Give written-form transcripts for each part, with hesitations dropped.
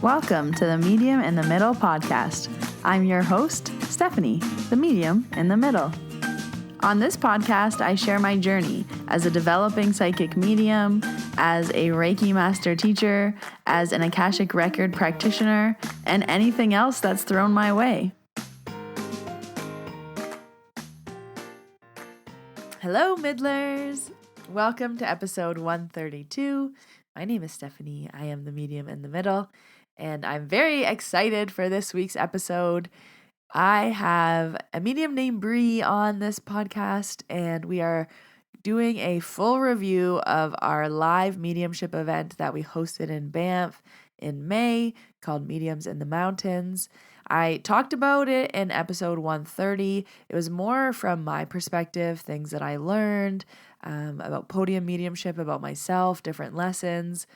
Welcome to the Medium in the Middle podcast. I'm your host, Stephanie, the Medium in the Middle. On this podcast, I share my journey as a developing psychic medium, as a Reiki master teacher, as an Akashic record practitioner, and anything else that's thrown my way. Hello, Middlers! Welcome to episode 132. My name is Stephanie. I am the Medium in the Middle, and I'm very excited for this week's episode. I have a medium named Bri on this podcast, and we are doing a full review of our live mediumship event that we hosted in Banff in May called Mediums in the Mountains. I talked about it in episode 130. It was more from my perspective, things that I learned about podium mediumship, about myself, different lessons.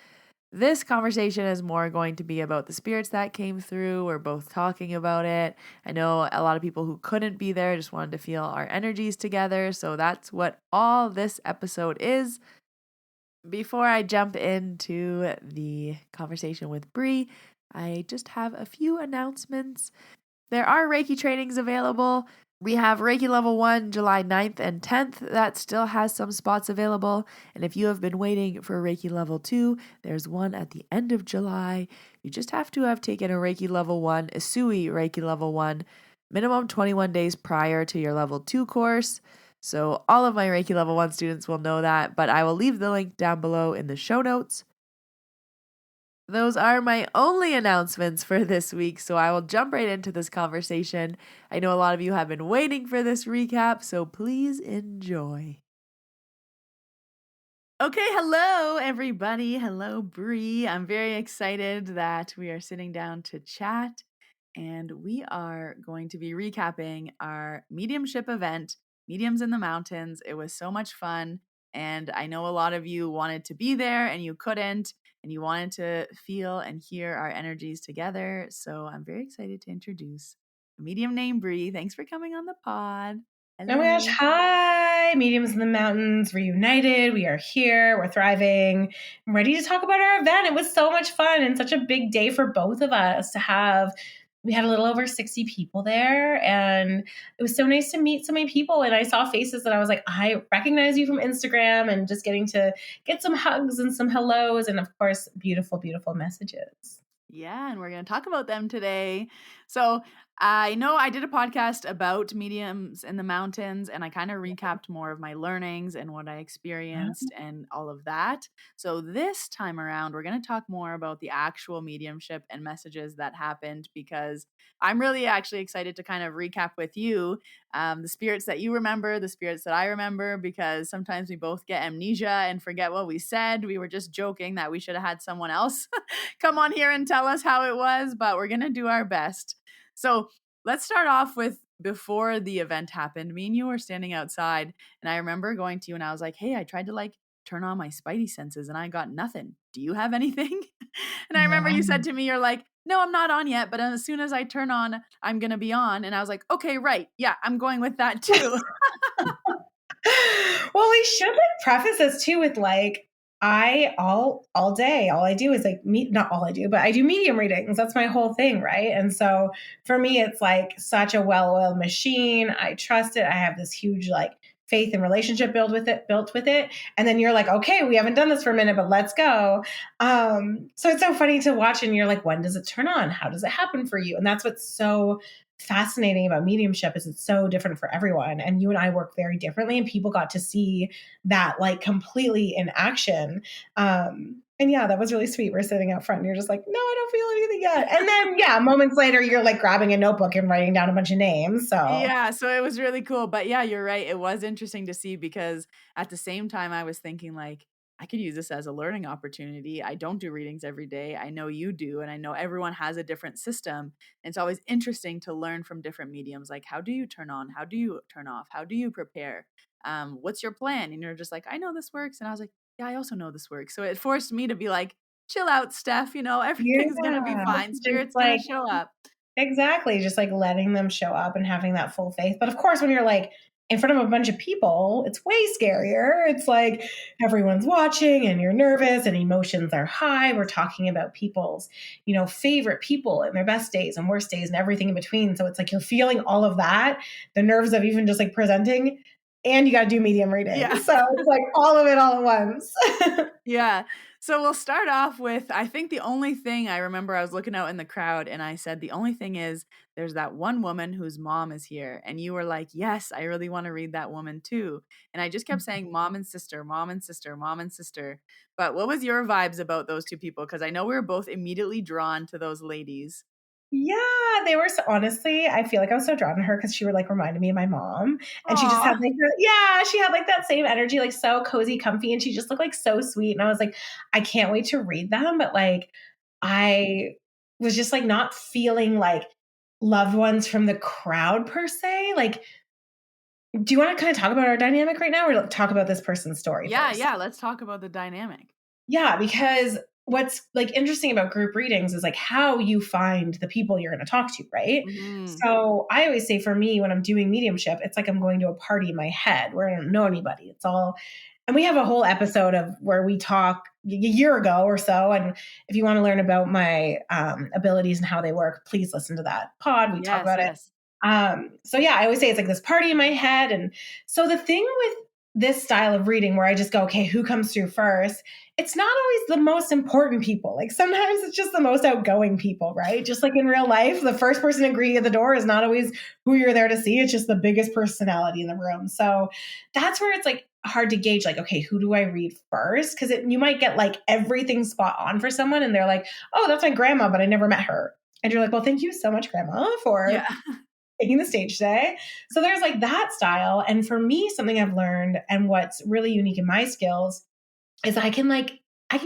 This conversation is more going to be about the spirits that came through. We're both talking about it. I know a lot of people who couldn't be there just wanted to feel our energies together. So that's what all this episode is. Before I jump into the conversation with Bri, I just have a few announcements. There are Reiki trainings available. We have Reiki Level 1, July 9th and 10th. That still has some spots available. And if you have been waiting for Reiki Level 2, there's one at the end of July. You just have to have taken a Reiki Level 1, a SUI Reiki Level 1, minimum 21 days prior to your Level 2 course. So all of my Reiki Level 1 students will know that, but I will leave the link down below in the show notes. Those are my only announcements for this week, so I will jump right into this conversation. I know a lot of you have been waiting for this recap, so please enjoy. Okay, hello everybody. Hello, Bri. I'm very excited that we are sitting down to chat, and we are going to be recapping our mediumship event, Mediums in the Mountains. It was so much fun, and I know a lot of you wanted to be there and you couldn't. And you wanted to feel and hear our energies together. So I'm very excited to introduce a medium named Bri. Thanks for coming on the pod. Hello. Oh my gosh, hi, Mediums in the Mountains, reunited. We are here, we're thriving. I'm ready to talk about our event. It was so much fun and such a big day for both of us to have. We had a little over 60 people there, and it was so nice to meet so many people. And I saw faces that I was like, I recognize you from Instagram, and just getting to get some hugs and some hellos, and of course, beautiful, beautiful messages. Yeah, and we're going to talk about them today. So I know I did a podcast about mediums in the mountains, and I kind of recapped more of my learnings and what I experienced and all of that. So this time around, we're going to talk more about the actual mediumship and messages that happened, because I'm really actually excited to kind of recap with you the spirits that you remember, the spirits that I remember, because sometimes we both get amnesia and forget what we said. We were just joking that we should have had someone else come on here and tell us how it was, but we're going to do our best. So let's start off with before the event happened. Me and you were standing outside, and I remember going to you and I was like, hey, I tried to turn on my spidey senses and I got nothing. Do you have anything? And I remember you said to me, you're like, no, I'm not on yet, but as soon as I turn on, I'm going to be on. And I was like, okay, right. Yeah, I'm going with that too. Well, we should preface this too with I all day, all I do is not all I do, but I do medium readings. That's my whole thing, right? And so for me, it's like such a well-oiled machine. I trust it. I have this huge faith and relationship built with it. And then you're like, okay, we haven't done this for a minute, but let's go. So it's so funny to watch, and you're like, when does it turn on? How does it happen for you? And that's what's so fascinating about mediumship, is it's so different for everyone. And you and I work very differently, and people got to see that completely in action. And yeah, that was really sweet. We're sitting out front and you're just like, no, I don't feel anything yet. And then yeah, moments later, you're grabbing a notebook and writing down a bunch of names. So yeah, so it was really cool. But yeah, you're right. It was interesting to see, because at the same time I was thinking I could use this as a learning opportunity. I don't do readings every day. I know you do. And I know everyone has a different system. And it's always interesting to learn from different mediums. Like, how do you turn on? How do you turn off? How do you prepare? What's your plan? And you're just like, I know this works. And I was like, yeah, I also know this works. So it forced me to be like, chill out, Steph. Everything's going to be fine. Spirit's going to show up. Exactly. Just letting them show up and having that full faith. But of course, when you're in front of a bunch of people, it's way scarier. It's like everyone's watching and you're nervous and emotions are high. We're talking about people's, favorite people and their best days and worst days and everything in between. So it's like you're feeling all of that, the nerves of even just like presenting, and you got to do medium reading. Yeah. So it's like all of it all at once. Yeah. So we'll start off with, I think the only thing I remember, I was looking out in the crowd and I said, the only thing is there's that one woman whose mom is here. And you were like, yes, I really want to read that woman too. And I just kept saying mom and sister, mom and sister, mom and sister. But what was your vibes about those two people? Because I know we were both immediately drawn to those ladies. Yeah, they were so honestly, I feel like I was so drawn to her because she would like reminded me of my mom. And she just Aw. had like she had like that same energy, like so cozy, comfy, and she just looked like so sweet. And I was like, I can't wait to read them. But like I was just like not feeling like loved ones from the crowd per se. Like, do you want to kind of talk about our dynamic right now or talk about this person's story first? Yeah. Let's talk about the dynamic. Yeah, because what's like interesting about group readings is like how you find the people you're going to talk to, right? Mm-hmm. So I always say for me, when I'm doing mediumship, it's like I'm going to a party in my head where I don't know anybody. It's all, and we have a whole episode of where we talk a year ago or so. And if you want to learn about my abilities and how they work, please listen to that pod. We talk Yes, about it. yes. So yeah, I always say it's like this party in my head. And so the thing with this style of reading where I just go, okay, who comes through first? It's not always the most important people. Like sometimes it's just the most outgoing people, right? Just like in real life, the first person greeting at the door is not always who you're there to see. It's just the biggest personality in the room. So that's where it's like hard to gauge, like, okay, who do I read first? Because you might get like everything spot on for someone and they're like, oh, that's my grandma, but I never met her. And you're like, well, thank you so much, grandma, for Yeah. taking the stage today. So there's like that style. And for me, something I've learned and what's really unique in my skills is I can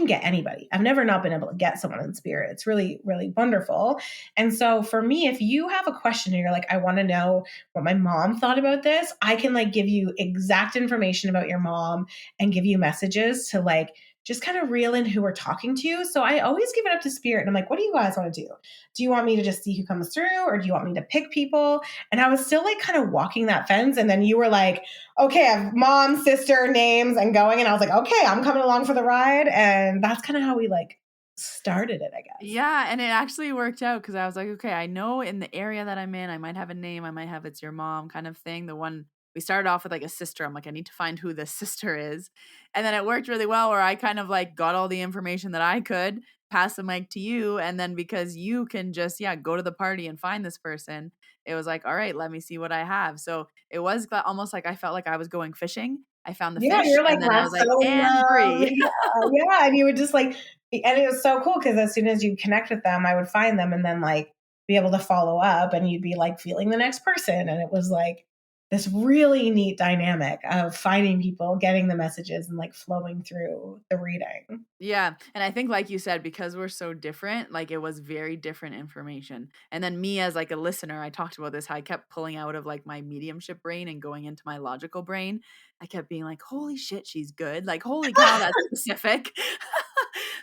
get anybody. I've never not been able to get someone in spirit. It's really, really wonderful. And so for me, if you have a question and you're like, I want to know what my mom thought about this, I can like give you exact information about your mom and give you messages to like just kind of reel in who we're talking to. So I always give it up to spirit. And I'm like, what do you guys want to do? Do you want me to just see who comes through or do you want me to pick people? And I was still like kind of walking that fence. And then you were like, okay, I have mom, sister, names, and going. And I was like, okay, I'm coming along for the ride. And that's kind of how we like started it, I guess. Yeah, and it actually worked out because I was like, okay, I know in the area that I'm in, I might have a name, I might have it's your mom kind of thing. The one we started off with like a sister. I'm like, I need to find who this sister is. And then it worked really well where I kind of like got all the information that I could, pass the mic to you. And then because you can just, go to the party and find this person, it was like, all right, let me see what I have. So it was almost like I felt like I was going fishing. I found the Yeah, fish you're like, and then I was let's like, go. and Brie. Yeah. And you would just like, and it was so cool because as soon as you connect with them, I would find them and then like be able to follow up and you'd be like feeling the next person. And it was like this really neat dynamic of finding people, getting the messages and like flowing through the reading. Yeah. And I think, like you said, because we're so different, like it was very different information. And then me as like a listener, I talked about this, how I kept pulling out of like my mediumship brain and going into my logical brain. I kept being like, holy shit, she's good. Like, holy cow, that's specific.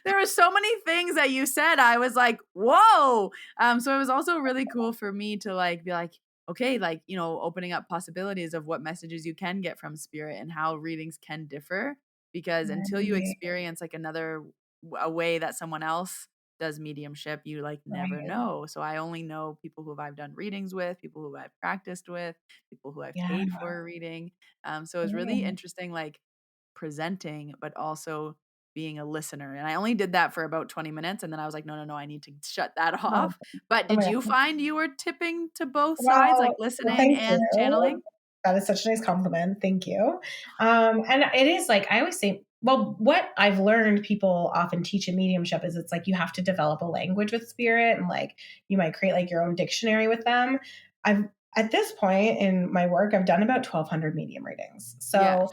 There were so many things that you said. I was like, whoa. So it was also really cool for me to like be like, okay, like, opening up possibilities of what messages you can get from spirit and how readings can differ because until you Right. experience like a way that someone else does mediumship, you like never Right. know. So I only know people who I've done readings with, people who I've practiced with, people who I've Yeah. paid for a reading. So it's really Right. interesting, like presenting, but also being a listener. And I only did that for about 20 minutes. And then I was like, no, no, no, I need to shut that Oh, off. But oh did my you God. find you were tipping to both sides, like Well, listening thank and you. channeling? That is such a nice compliment. Thank you. And it is like I always say, well, what I've learned people often teach in mediumship is it's like you have to develop a language with spirit and like you might create like your own dictionary with them. I've at this point in my work, I've done about 1,200 medium readings. Yes. So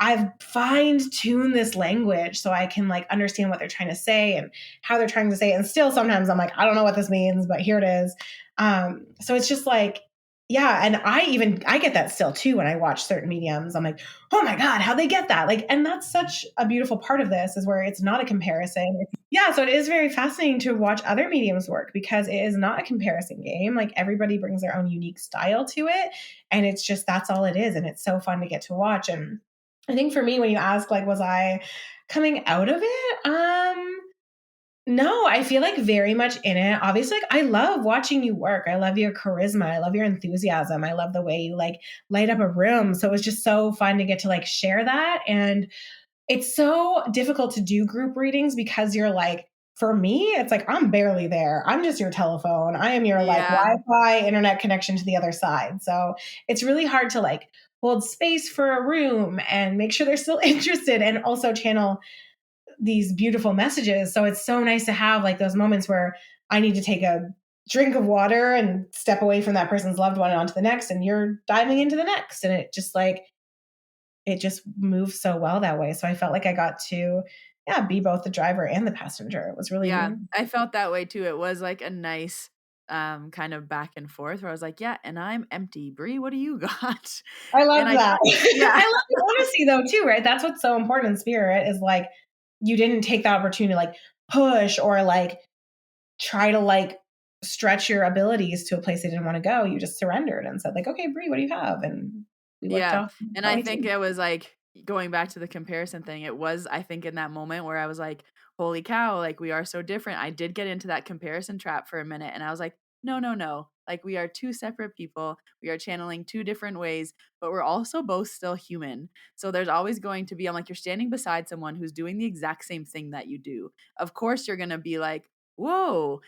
I've fine-tuned this language so I can like understand what they're trying to say and how they're trying to say it. And still sometimes I'm like, I don't know what this means, but here it is. So it's just like, yeah. And I get that still too when I watch certain mediums. I'm like, oh my God, how'd they get that? Like, and that's such a beautiful part of this is where it's not a comparison. Yeah, so it is very fascinating to watch other mediums work because it is not a comparison game. Like everybody brings their own unique style to it. And it's just that's all it is. And it's so fun to get to watch. And I think for me, when you ask, like, was I coming out of it? No, I feel like very much in it. Obviously, like I love watching you work. I love your charisma. I love your enthusiasm. I love the way you like light up a room. So it was just so fun to get to like share that. And it's so difficult to do group readings because you're like, for me, it's like I'm barely there. I'm just your telephone. I am your like Yeah. Wi-Fi internet connection to the other side. So it's really hard to like hold space for a room and make sure they're still interested and also channel these beautiful messages. So it's so nice to have like those moments where I need to take a drink of water and step away from that person's loved one and onto the next, and you're diving into the next. And it just moves so well that way. So I felt like I got to, yeah, be both the driver and the passenger. It was really, Yeah, I felt that way too. It was like a nice kind of back and forth where I was like, yeah, and I'm empty. Brie, what do you got? I And love I that. thought, yeah. I love the honesty though, too, right? That's what's so important in spirit is like, you didn't take the opportunity to like push or like try to like stretch your abilities to a place they didn't want to go. You just surrendered and said like, okay, Brie, what do you have? And we worked Yeah, off and I think 22. it was, like, going back to the comparison thing, it was, I think, in that moment where I was like, "Holy cow, like, we are so different." I did get into that comparison trap for a minute, and I was like, "No, no, no. Like, we are 2 separate people. We are channeling 2 different ways, but we're also both still human." So there's always going to be I'm like, "You're standing beside someone who's doing the exact same thing that you do. Of course, you're gonna be like, 'Whoa.'"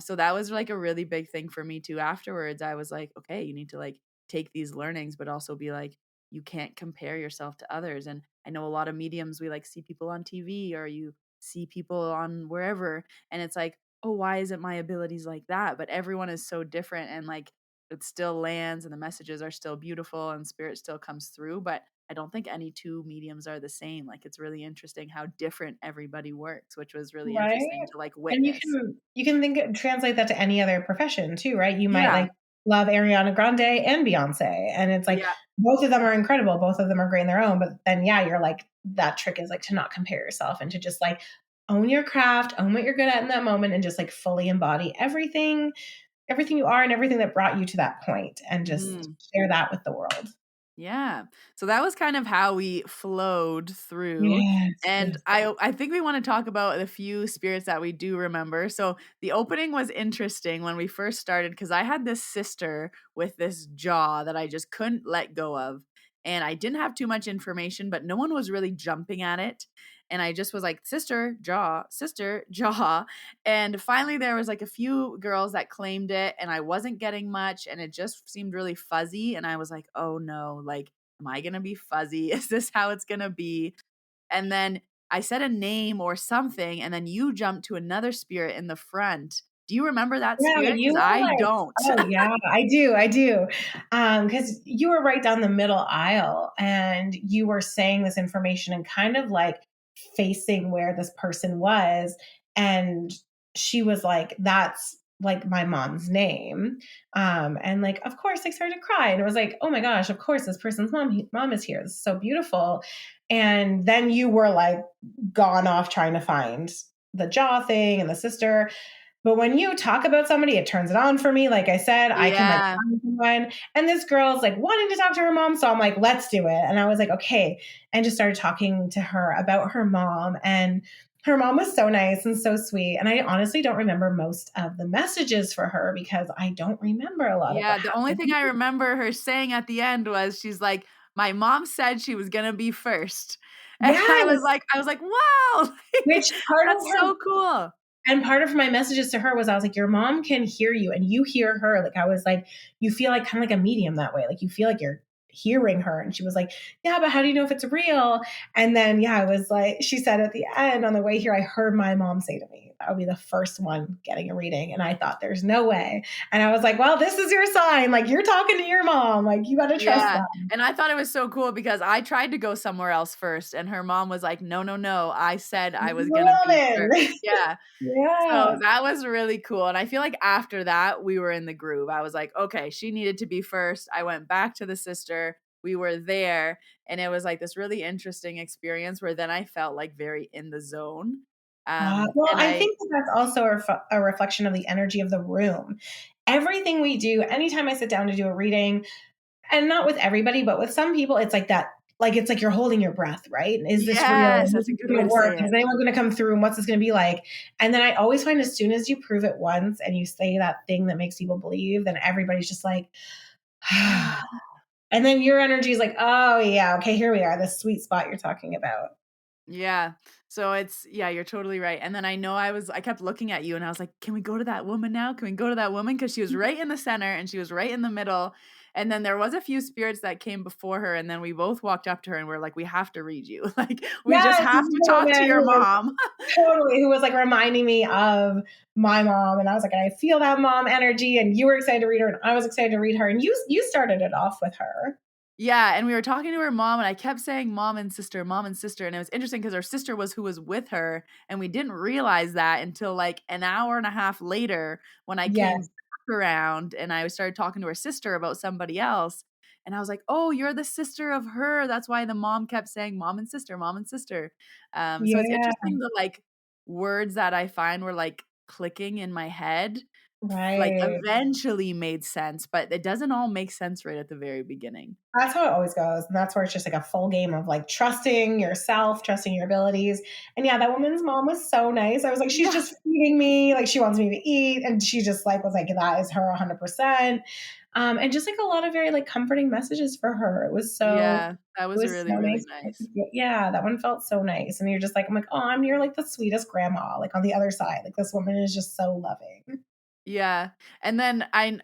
So that was, like, a really big thing for me too afterwards. I was like, "Okay, you need to, like, take these learnings, but also be like, you can't compare yourself to others." And I know a lot of mediums, we like see people on TV or you see people on wherever, and it's like, oh, why isn't my abilities like that? But everyone is so different, and like it still lands, and the messages are still beautiful, and spirit still comes through. But I don't think any two mediums are the same. Like it's really interesting how different everybody works, which was really Right. interesting to like And witness. you can think translate that to any other profession too, right? You might Yeah. like love Ariana Grande and Beyonce, and it's like Yeah. both of them are incredible, both of them are great in their own, but then yeah, you're like that trick is like to not compare yourself and to just like own your craft, own what you're good at in that moment and just like fully embody everything you are and everything that brought you to that point and just Mhm. share that with the world. Yeah. So that was kind of how we flowed through. Yes, And yes. I think we want to talk about the few spirits that we do remember. So the opening was interesting when we first started because I had this sister with this jaw that I just couldn't let go of. And I didn't have too much information, but no one was really jumping at it. And I just was like, sister, jaw. And finally, there was like a few girls that claimed it, and I wasn't getting much, and it just seemed really fuzzy. And I was like, oh no, like, am I going to be fuzzy? Is this how it's going to be? And then I said a name or something, and then you jumped to another spirit in the front. Do you remember that Yeah, spirit? you Because were I like, don't. oh yeah, I do. Because you were right down the middle aisle and you were saying this information and kind of like facing where this person was. And she was like, that's like my mom's name. And like, of course, I started to cry. And it was like, oh my gosh, of course, this person's mom is here. This is so beautiful. And then you were like gone off trying to find the jaw thing and the sister. But when you talk about somebody, it turns it on for me. Like I said, I can like Yeah. find someone. And this girl's like wanting to talk to her mom. So I'm like, let's do it. And I was like, okay. And just started talking to her about her mom. And her mom was so nice and so sweet. And I honestly don't remember most of the messages for her because I don't remember a lot of what Yeah. The only happened. thing I remember her saying at the end was she's like, my mom said she was going to be first. And Yes. I was like, wow, like, Which part of that's her so cool. And part of my messages to her was I was like, your mom can hear you and you hear her. Like I was like, you feel like kind of like a medium that way. Like you feel like you're hearing her. And she was like, yeah, but how do you know if it's real? And then, yeah, I was like, she said at the end on the way here, I heard my mom say to me, that would be the first one getting a reading. And I thought, there's no way. And I was like, well, this is your sign. Like you're talking to your mom. Like you got to trust Yeah, that. and I thought it was so cool because I tried to go somewhere else first, and her mom was like, "No, no, no, I said I was gonna be Woman. first." Yeah, so Yeah. that was really cool, and I feel like after that, we were in the groove. I was like, "Okay, she needed to be first." I went back to the sister, we were there, and it was like this really interesting experience where then I felt like very in the zone. Well, And I think that that's also a reflection of the energy of the room. Everything we do, anytime I sit down to do a reading, and not with everybody, but with some people, it's like that. Like it's like you're holding your breath, right? Is this real? yes, Is that's a this good way going to to work? say Is it. anyone going to come through? And what's this going to be like? And then I always find as soon as you prove it once and you say that thing that makes people believe, then everybody's just like, and then your energy is like, oh yeah, okay, here we are, this sweet spot you're talking about. Yeah. So yeah, you're totally right. And then I kept looking at you and I was like, can we go to that woman now? Can we go to that woman? Because she was right in the center and she was right in the middle. And then there was a few spirits that came before her. And then we both walked up to her and we're like, we have to read you. Like, we just Yes, this have is to the talk to woman your who was mom. totally who was like reminding me of my mom, and I was like, I feel that mom energy, and you were excited to read her, and I was excited to read her, and you started it off with her. Yeah, and we were talking to her mom, and I kept saying mom and sister, and it was interesting because her sister was who was with her, and we didn't realize that until, like, an hour and a half later when I came Yes, back around and I started talking to her sister about somebody else, and I was like, "Oh, you're the sister of her, that's why the mom kept saying mom and sister." So it's yeah, interesting the, like, words that I find were, like, clicking in my head, like, right. eventually made sense, but it doesn't all make sense right at the very beginning. That's how it always goes. And that's where it's just like a full game of like trusting yourself, trusting your abilities. And yeah, that woman's mom was so nice. I was like, she's Yeah. just feeding me, like she wants me to eat. And she just like was like, that is her 100%. And just like a lot of very like comforting messages for her. Yeah, that It was was really, so really nice. nice. Yeah, that one felt so nice. And you're just like, I'm like, oh, I'm near like the sweetest grandma, like on the other side. Like this woman is just so loving. Yeah, and then I'm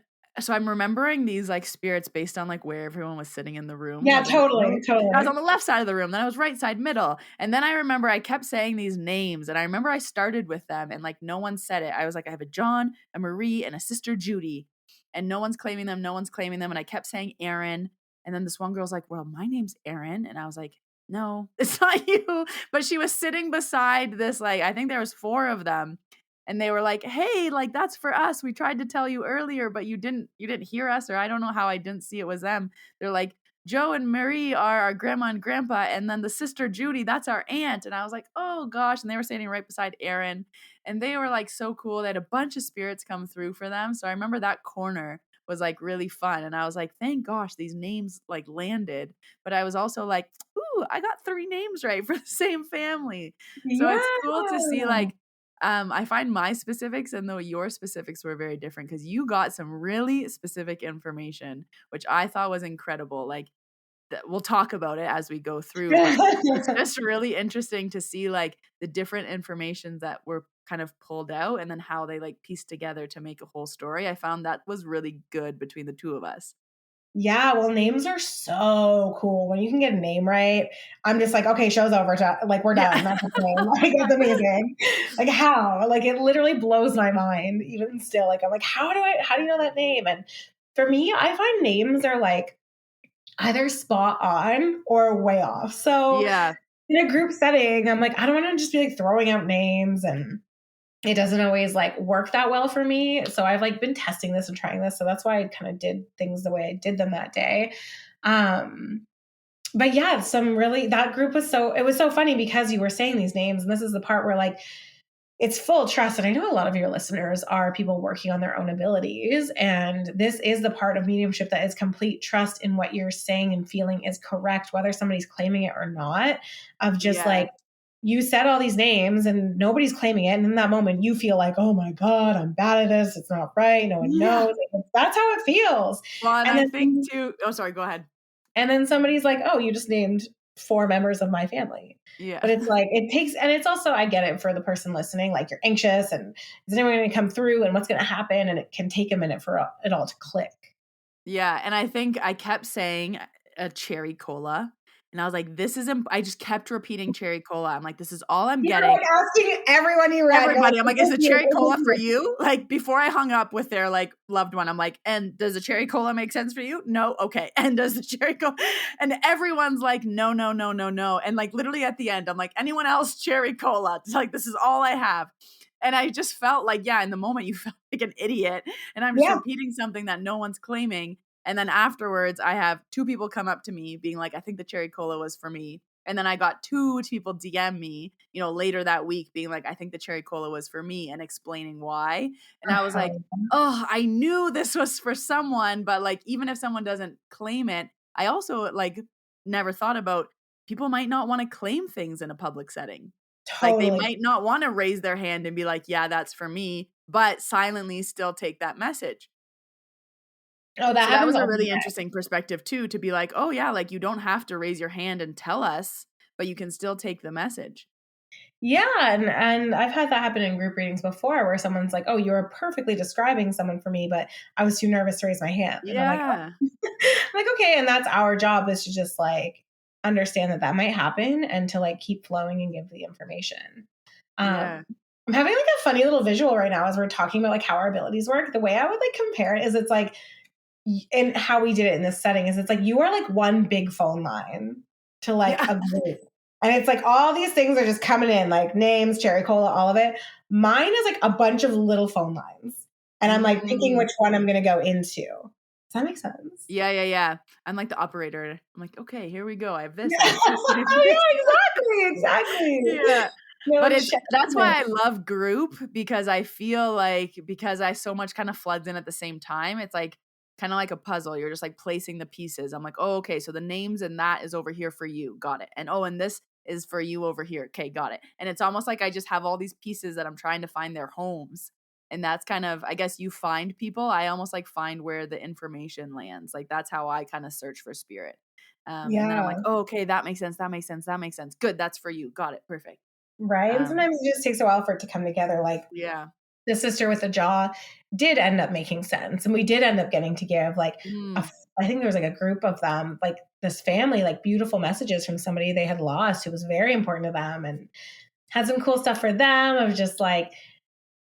remembering these, like, spirits based on, like, where everyone was sitting in the room, Yeah, like, totally, I was on totally. the left side of the room, then I was right side middle, and then I remember I kept saying these names, and I remember I started with them, and, like, no one said it. I was like, "I have a John, a Marie, and a sister Judy," and no one's claiming them, no one's claiming them, and I kept saying Aaron, and then this one girl's like, "Well, my name's Aaron," and I was like, "No, it's not you," but she was sitting beside this, like, I think there was 4 of them, and they were like, "Hey, like, that's for us. We tried to tell you earlier, but you didn't hear us," or I don't know how I didn't see it was them. They're like, "Joe and Marie are our grandma and grandpa, and then the sister Judy, that's our aunt." And I was like, "Oh gosh." And they were standing right beside Aaron, and they were like so cool. They had a bunch of spirits come through for them. So I remember that corner was like really fun. And I was like, thank gosh, these names like landed. But I was also like, ooh, I got 3 names right for the same family. So it's Yeah. cool to see like I find my specifics and though your specifics were very different because you got some really specific information, which I thought was incredible. Like, we'll talk about it as we go through, but it's just really interesting to see like the different informations that were kind of pulled out and then how they like pieced together to make a whole story. I found that was really good between the 2 of us. Yeah, well, names are so cool. When you can get a name right, I'm just like, okay, show's over. Like, we're Yeah. done. That's the name. Like, that's amazing. Like, how? Like, it literally blows my mind, even still. Like, I'm like, how do you know that name? And for me, I find names are like either spot on or way off. So Yeah. in a group setting, I'm like, I don't want to just be like throwing out names, and it doesn't always like work that well for me. So I've like been testing this and trying this. So that's why I kind of did things the way I did them that day. Um, but yeah, that group was it was so funny because you were saying these names. And this is the part where like it's full trust. And I know a lot of your listeners are people working on their own abilities. And this is the part of mediumship that is complete trust in what you're saying and feeling is correct, whether somebody's claiming it or not. Of just Yeah. like, you said all these names and nobody's claiming it. And in that moment, you feel like, oh my God, I'm bad at this. It's not right. No one Yeah. knows. Like, that's how it feels. Well, and And I think then too oh, sorry, go ahead. and then somebody's like, "Oh, you just named 4 members of my family." Yeah. But it's like it takes, and it's also, I get it for the person listening, like you're anxious and is anyone going to come through and what's going to happen, and it can take a minute for it all to click. Yeah, and I think I kept saying a cherry cola, and I was like, "This is I just kept repeating cherry cola. I'm like, "This is all I'm You're getting." like asking everyone you read, you're like, Everybody, I'm "Is like, "Is this the you? cherry Is cola this for you?" you?" Like, before I hung up with their, like, loved one, I'm like, "And does the cherry cola make sense for you?" "No." "Okay." "And does the cherry cola?" And everyone's like, "No, no, no, no, no." And, like, literally at the end, I'm like, "Anyone else cherry cola?" It's like, "This is all I have." And I just felt like, yeah, in the moment, you felt like an idiot, and I'm just Yeah. repeating something that no one's claiming, and then afterwards, I have 2 people come up to me being like, "I think the cherry cola was for me." And then I got two people DM me, later that week being like, I think the cherry cola was for me and explaining why. And I was like, oh, I knew this was for someone, but like, even if someone doesn't claim it, I also like never thought about people might not want to claim things in a public setting. Like they Totally. might not want to raise their hand and be like, yeah, that's for me, but silently still take that message. Oh, that So that happens was a all the really time. interesting perspective too, to be like, oh yeah, like you don't have to raise your hand and tell us, but you can still take the message. Yeah, and I've had that happen in group readings before where someone's like, "Oh, you're perfectly describing someone for me, but I was too nervous to raise my hand." And I'm like, "Oh." Yeah. I'm like, "Okay," and that's our job, is to just like understand that that might happen and to like keep flowing and give the information. Yeah. I'm having like a funny little visual right now as we're talking about like how our abilities work. The way I would like compare it is it's like, and how we did it in this setting is it's like you are like one big phone line to like Yeah. a group. And it's like all these things are just coming in, like names, cherry cola, all of it. Mine is like a bunch of little phone lines. And I'm like picking Mm. which one I'm going to go into. Does that make sense? Yeah, yeah, yeah. I'm like the operator. I'm like, okay, here we go. I have this, I Yeah, have this, I have this. exactly. Yeah. They're But like, check that's in. why I love group, because I feel like because I so much kind of floods in at the same time, it's like kind of like a puzzle. You're just like placing the pieces. I'm like, oh, okay, so the names and that is over here for you. Got it. And oh, and this is for you over here. Okay, got it. And it's almost like I just have all these pieces that I'm trying to find their homes. And that's kind of, I guess you find people. I almost like find where the information lands. Like that's how I kind of search for spirit. And then I'm like, Yeah. oh, okay, that makes sense. That makes sense. That makes sense. Good. That's for you. Got it. Perfect. Right. And Um, sometimes it just takes a while for it to come together. Like yeah. the sister with the jaw did end up making sense. And we did end up getting to give like Mm. I think there was like a group of them, like this family, like beautiful messages from somebody they had lost who was very important to them, and had some cool stuff for them of just like,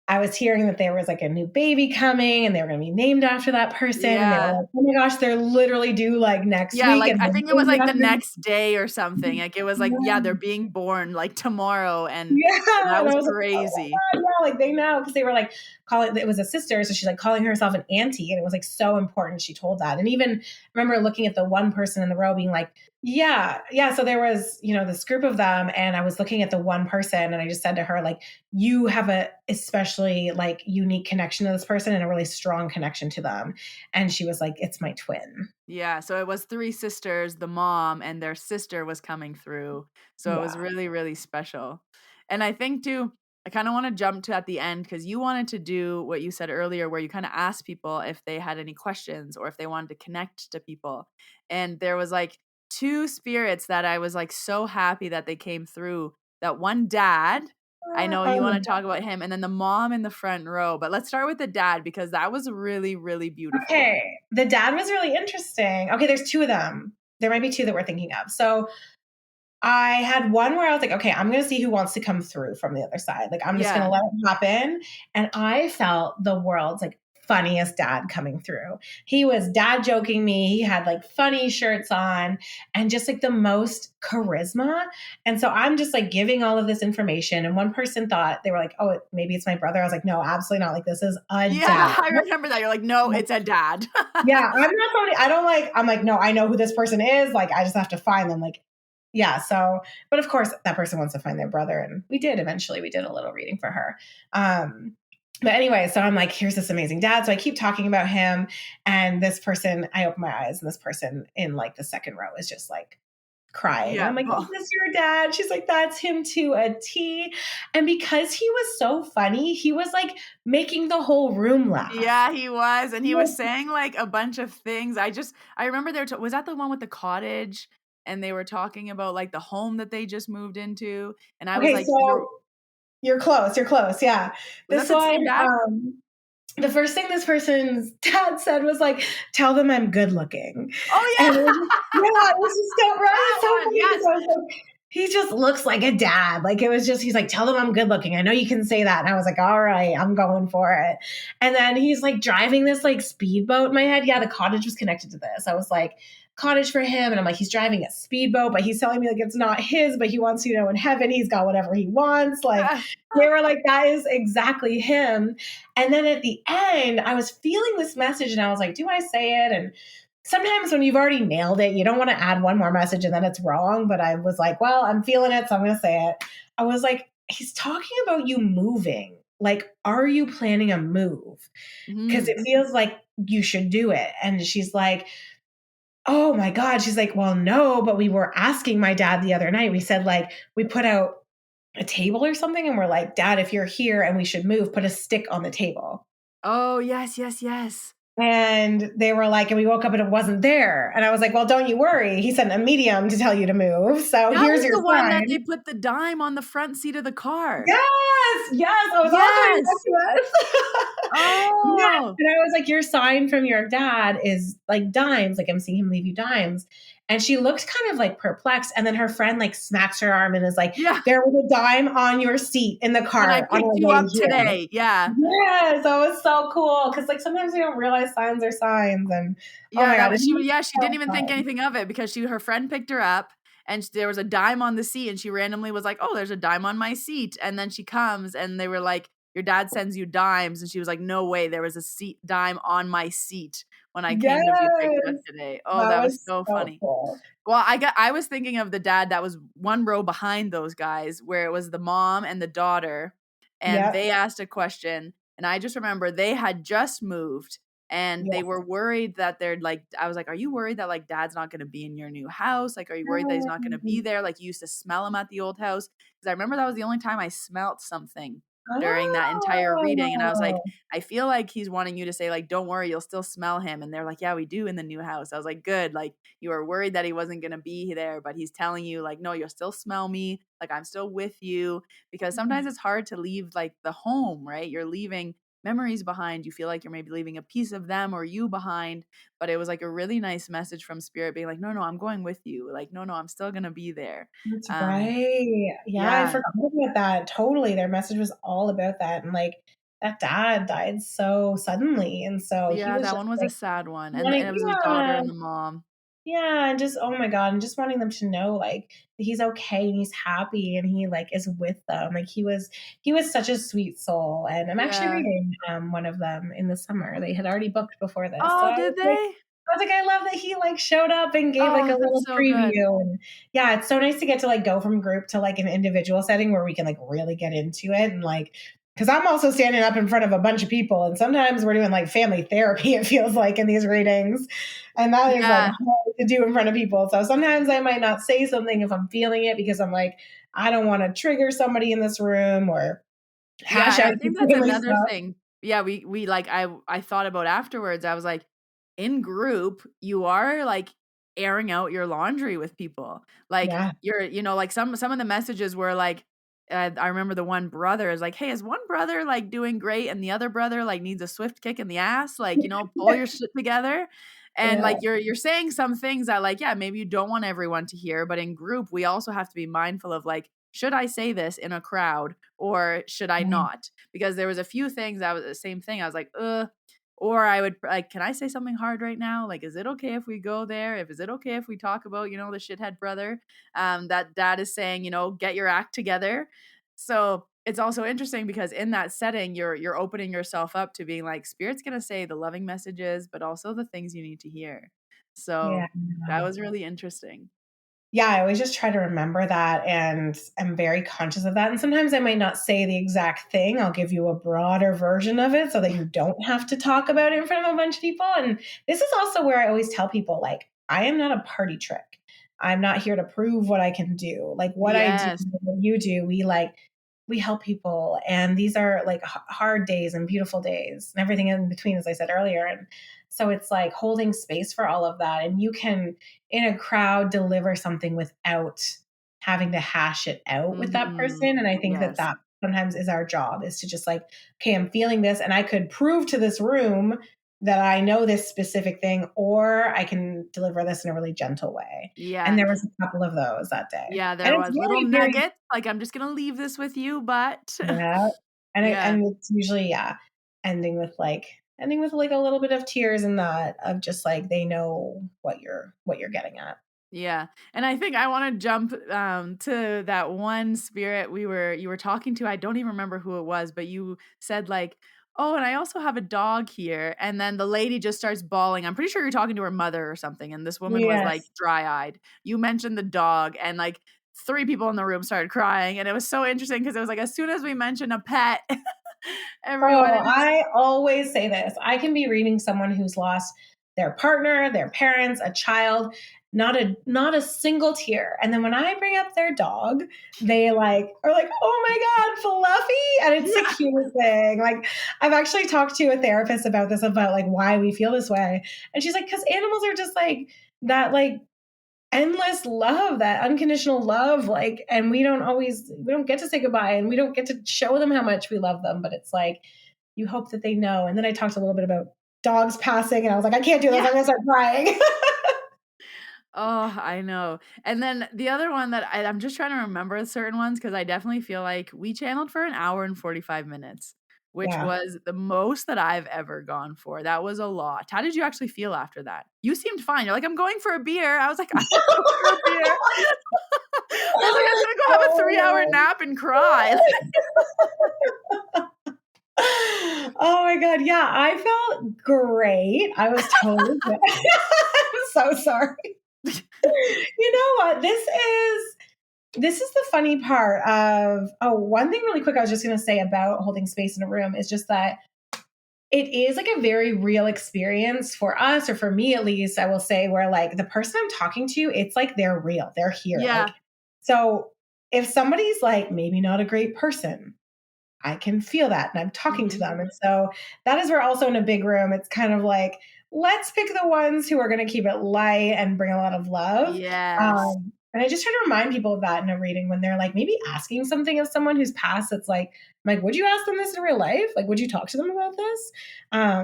I was hearing that there was like a new baby coming and they were going to be named after that person. And they were Yeah. like, oh my gosh, they're literally due like next Yeah, week. like, And I they're think it was, named like, the after. next day or something, like, it was, like, yeah, they're being born, like, tomorrow, and Yeah, that and was I was like, "Oh crazy. my god, yeah!" Like they know because they were like calling. It was a sister, so she's like calling herself an auntie, and it was like so important. She told that, and even I remember looking at the one person in the row, being like, "Yeah, yeah." So there was, this group of them, and I was looking at the one person, and I just said to her, like, "You have a especially like unique connection to this person, and a really strong connection to them." And she was like, "It's my twin." Yeah, so it was 3 sisters, the mom and their sister was coming through, so it was Yeah. really, really special. And I think too, I kinda wanna jump to at the end, because you wanted to do what you said earlier, where you kinda asked people if they had any questions or if they wanted to connect to people, and there was, like, 2 spirits that I was, like, so happy that they came through. That one dad, I know you wanna talk about him, and then the mom in the front row, but let's start with the dad because that was really, really beautiful. Okay. The dad was really interesting. Okay, there's two of them. There might be two that we're thinking of. So I had one where I was like, okay, I'm going to see who wants to come through from the other side. Like, I'm just going to Yeah. let it happen. And I felt the world's like funniest dad coming through. He was dad joking me. He had like funny shirts on and just like the most charisma. And so I'm just like giving all of this information. And one person thought, they were like, oh, maybe it's my brother. I was like, no, absolutely not. Like, this is a Yeah, dad. I remember that. You're like, "No, it's a dad." Yeah, I'm not somebody, I'm like, no, I know who this person is. Like, I just have to find them. Like, yeah. So, but of course, that person wants to find their brother. And we did eventually, we did a little reading for her. But anyway, so I'm like, here's this amazing dad. So I keep talking about him. And this person, I open my eyes, and this person in like the second row is just like crying. And Yeah, I'm like, is well, this your dad? She's like, that's him to a T. And because he was so funny, he was like making the whole room laugh. yeah, he was, and he was saying, like, a bunch of things. I remember they were was that the one with the cottage? And they were talking about, like, the home that they just moved into, and I was Okay, like, "You're" so you're close. You're close. Yeah. was that This the one, same dad? the first thing this person's dad said was like, "Tell them I'm good looking," Oh, and yeah! yeah, it was just so right. That It's so one, funny yes. because I was like, he just looks like a dad. Like it was just, he's like, "Tell them I'm good looking. I know you can say that," and I was like, "All right, I'm going for it." And then he's like driving this like speedboat in my head. Yeah, the cottage was connected to this. I was like, cottage for him, and I'm like, he's driving a speedboat, but he's telling me like it's not his, but he wants you to know in heaven he's got whatever he wants. Like they were like, that is exactly him. And then at the end, I was feeling this message, and I was like, do I say it? And sometimes when you've already nailed it, you don't want to add one more message and then it's wrong. But I was like, well, I'm feeling it, so I'm going to say it. I was like, he's talking about you moving. Like, are you planning a move? Because Mm. it feels like you should do it. And she's like, oh my God. She's like, well, no, but we were asking my dad the other night. We said, like, we put out a table or something, and we're like, Dad, if you're here and we should move, put a stick on the table. Oh, yes, yes, yes. And they were like, and we woke up and it wasn't there. And I was like, well, don't you worry. He sent a medium to tell you to move. So That here's was your the one that sign. they put the dime on the front seat of the car. Yes, yes. I was all coming Yes. back to us. Yes. Oh. And I was like, your sign from your dad is like dimes. Like I'm seeing him leave you dimes. And she looked kind of like perplexed. And then her friend like smacks her arm and is like, Yeah. there was a dime on your seat in the When I car on picked our you way up here. today. Yeah. Yes, that was so cool. Because like sometimes we don't realize signs are signs. And oh Yeah, my that God, was it's she so didn't even think fun. anything of it because her friend picked her up and there was a dime on the seat and she randomly was like, "Oh, there's a dime on my seat." And then she comes and they were like, "Your dad sends you dimes." And she was like, "No way, there was a seat dime on my seat when I came to be picked up Yes, today." Oh, that that was was so so funny. cool. Well, I was thinking of the dad that was one row behind those guys where it was the mom and the daughter and Yep. they asked a question and I just remember they had just moved and Yeah. they were worried that they're like I was like, "Are you worried that like dad's not going to be in your new house? Like are you worried that he's not going to be there? Like you used to smell him at the old house?" Cuz I remember that was the only time I smelt something during that entire reading and I was like, Oh, I feel like he's wanting you to say like, "Don't worry, you'll still smell him." And they're like, "Yeah, we do in the new house." I was like, "Good." Like you were worried that he wasn't going to be there, but he's telling you like, "No, you'll still smell me. Like I'm still with you." Because sometimes it's hard to leave like the home, right? You're leaving memories behind. You feel like you're maybe leaving a piece of them or you behind, but it was like a really nice message from spirit being like, "No, no, I'm going with you." Like, "No, no, I'm still going to be there." that's Um right. Yeah, I yeah. forgot about that. Totally. Their message was all about that. And like that dad died so suddenly. And so he Yeah, was that just one was a like sad one. And wanting, it was the daughter yeah, and the mom. yeah, and just oh my God, and just wanting them to know like that he's okay and he's happy and he like is with them. Like he was such a sweet soul. And I'm actually Yeah. reading one of them in the summer. They had already booked before this. So Oh, did they? I love that he like showed up and gave like Oh, a that's little so good. preview. And yeah, it's so nice to get to like go from group to like an individual setting where we can like really get into it and like because I'm also standing up in front of a bunch of people and sometimes we're doing like family therapy, it feels like in these readings. And that is like Yeah. hard to do in front of people. So sometimes I might not say something if I'm feeling it because I'm like, I don't want to trigger somebody in this room or Yeah, hash and out I think some that's family another stuff. thing. Yeah, we like I thought about afterwards. I was like, in group, you are like airing out your laundry with people. Like Yeah. you're, like some of the messages were like I remember the one brother is like, "Hey, is one brother like doing great and the other brother like needs a swift kick in the ass? Like, pull your shit together." And Yeah. like you're saying some things that like, yeah, maybe you don't want everyone to hear, but in group, we also have to be mindful of like, should I say this in a crowd or should I Yeah. not? Because there was a few things that was the same thing. I was like, or I would like, can I say something hard right now? Like, is it okay if we go there? Is it okay if we talk about, the shithead brother that dad is saying, get your act together. So it's also interesting because in that setting, you're opening yourself up to being like, spirit's gonna say the loving messages, but also the things you need to hear. Yeah. So that was really interesting. Yeah, I always just try to remember that and I'm very conscious of that. And sometimes I might not say the exact thing. I'll give you a broader version of it so that you don't have to talk about it in front of a bunch of people. And this is also where I always tell people like, I am not a party trick. I'm not here to prove what I can do. Like what I do, Yes. what you do, we help people and these are like hard days and beautiful days and everything in between as I said earlier. And so it's like holding space for all of that and you can in a crowd deliver something without having to hash it out with that Hmm. person. And I think that Yes. that sometimes is our job is to just like, okay, I'm feeling this and I could prove to this room that I know this specific thing, or I can deliver this in a really gentle way. And Yeah. there was a couple of those that day. Yeah, And there it's was little very, very, nuggets. Like, I'm just gonna leave this with you, but yeah. And yeah. and it's usually, yeah, ending with like a little bit of tears and that of just like they know what you're getting at. Yeah. And I think I want to jump to that one spirit you were talking to. I don't even remember who it was, but you said like Oh, and I also have a dog here. And then the lady just starts bawling. I'm pretty sure you're talking to her mother or something. And this woman was like Yes. dry eyed. You mentioned the dog, and like three people in the room started crying. And it was so interesting because it was like as soon as we mentioned a pet, everyone. Oh, I always say this. I can be reading someone who's lost their partner, their parents, a child, not a single tear. And then when I bring up their dog, they like are like, "Oh my god, Fluffy." And it's the cutest thing. Like I've actually talked to a therapist about this about like why we feel this way. And she's like, "Cuz animals are just like that like endless love, that unconditional love, like, and we don't get to say goodbye and we don't get to show them how much we love them, but it's like you hope that they know." And then I talked a little bit about dogs passing and I was like, I can't do this, Yeah. I'm gonna start crying. Oh, I know. And then the other one that I'm just trying to remember certain ones because I definitely feel like we channeled for an hour and 45 minutes, which Yeah. was the most that I've ever gone for. That was a lot. How did you actually feel after that? You seemed fine. You're like, I'm going for a beer. I was like, I'm going for a beer. I was like, I'm gonna go have a 3 hour Oh, nap and cry. oh my god, yeah, I felt great. I was totally good. I'm so sorry. You know what? This is the funny part of one thing really quick I was just going to say about holding space in a room is just that it is like a very real experience for us, or for me at least, I will say, where like the person I'm talking to, it's like they're real, they're here. Like, Yeah. so if somebody's like maybe not a great person, I can feel that and I'm talking to Mhm. them. And so that is where also in a big room, it's kind of like, let's pick the ones who are going to keep it light and bring a lot of love. Yes. And I just try to remind people of that in a reading when they're like maybe asking something of someone who's passed. It's like, I'm like, would you ask them this in real life? Like, would you talk to them about this? Yeah,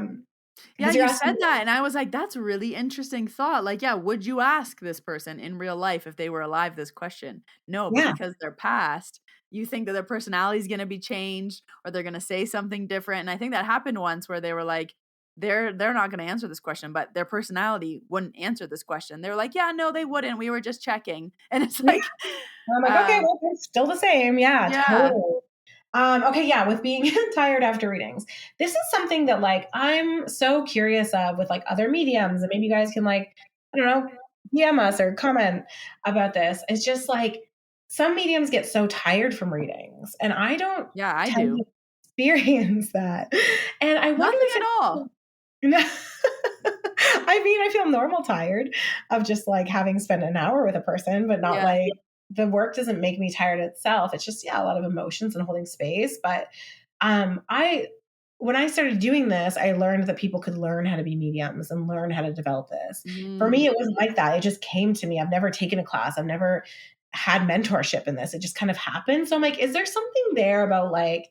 Because you're you asking, said that, and I was like, "That's a really interesting thought." Like, yeah, would you ask this person in real life if they were alive this question? No, but yeah, because they're past, you think that their personality is gonna be changed or they're gonna say something different, and I think that happened once where they were like, they're not gonna answer this question, but their personality wouldn't answer this question. They were like, "Yeah, no, they wouldn't. We were just checking." And it's yeah. like, I'm like, okay, um, well, they're still the same. Yeah, yeah. totally. Okay, yeah, with being tired after readings. This is something that like I'm so curious of with like other mediums, and maybe you guys can like, I don't know, DM us or comment about this. It's just like some mediums get so tired from readings, and I don't Yeah, I tend do. to experience that. And I wonder Nothing if at all. it's no. I mean, I feel normal tired of just like having spent an hour with a person, but not Yeah. like the work doesn't make me tired itself. It's just, yeah, a lot of emotions and holding space. But I when I started doing this, I learned that people could learn how to be mediums and learn how to develop this. For me, Mm. it wasn't like that. It just came to me. I've never taken a class. I've never had mentorship in this. It just kind of happened. So I'm like, is there something there about like